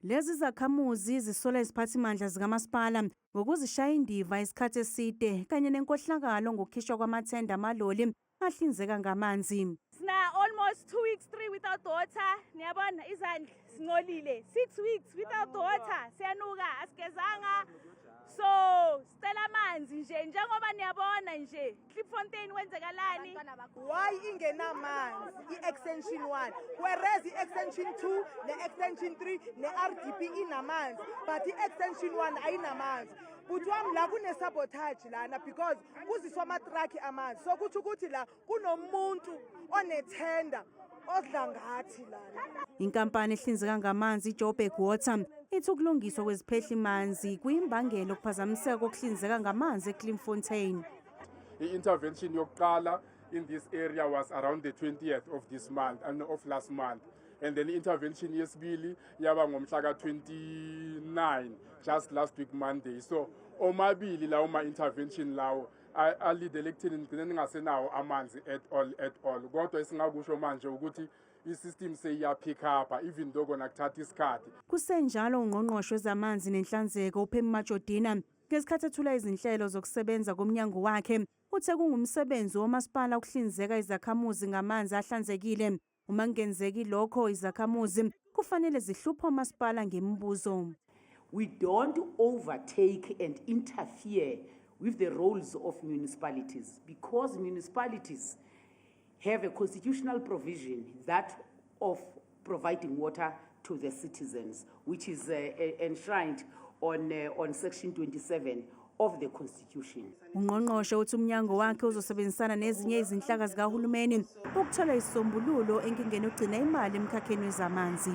Lezi zakhamuzi zisola iziphathimandla zikamasipala ngokuzishaya indiva isikhathi eside kanye nenkohlakalo ngokukhishwa kwamathenda amaloli ahlinzeka ngamanzi. Sina almost 2 weeks, 3 without water. Niyabona izandla singcolile. 6 weeks without water. Siyanuka asigezanga. So sicela amanzi nje njengoba niyabona nje Klipfontein wenzekalani. Why ingenamanzi i-extension 1 whereas i-extension 2 ne-extension 3 ne-RDP inamanzi but i-extension 1 ayinamanzi. But wami la kune-sabotage lana because kuziswa amatraki amanzi so kuthi ukuthi la kunomuntu onethenda odla ngathi lana. Inkampani ehlinzeka ngamanzi iJoburg Water ithi ukulungiswa kweziphehli manzi kuyimbangela ukuphazamiseka kokuhlinzeka ngamanzi eKlipfontein. I-intervention yokuqala in this area was around the 20th of this month and of last month. And then intervention yesibili yaba ngomhla ka-29 just last week Monday. So omabili lawo ma-intervention lawo alidele ekutheni ngigcine ningasenawo amanzi at all. Kodwa esingakusho manje ukuthi i-system seyiyapick up even though kona kuthatha isikhathi. Kusenjalo ungqongqoshe wezamanzi nenhlanzeko uPhemi Majodina ngesikhathi ethula izinhlelo zokusebenza komnyango wakhe uthe kungumsebenzi womasipala ukuhlinzeka izakhamuzi ngamanzi ahlanzekile. Uma kungenzeki lokho izakhamuzi kufanele zihluphe umasipala ngemibuzo. We don't overtake and interfere with the roles of municipalities because municipalities have a constitutional provision that of providing water to the citizens, which is enshrined on section 27 of the constitution. Ungqongqoshe uthi umnyango wakhe uzosebenzisana nezinye izinhlaka zikahulumeni ukuthola isisombululo enkingeni ugcina imali emkhakheni wezamanzi.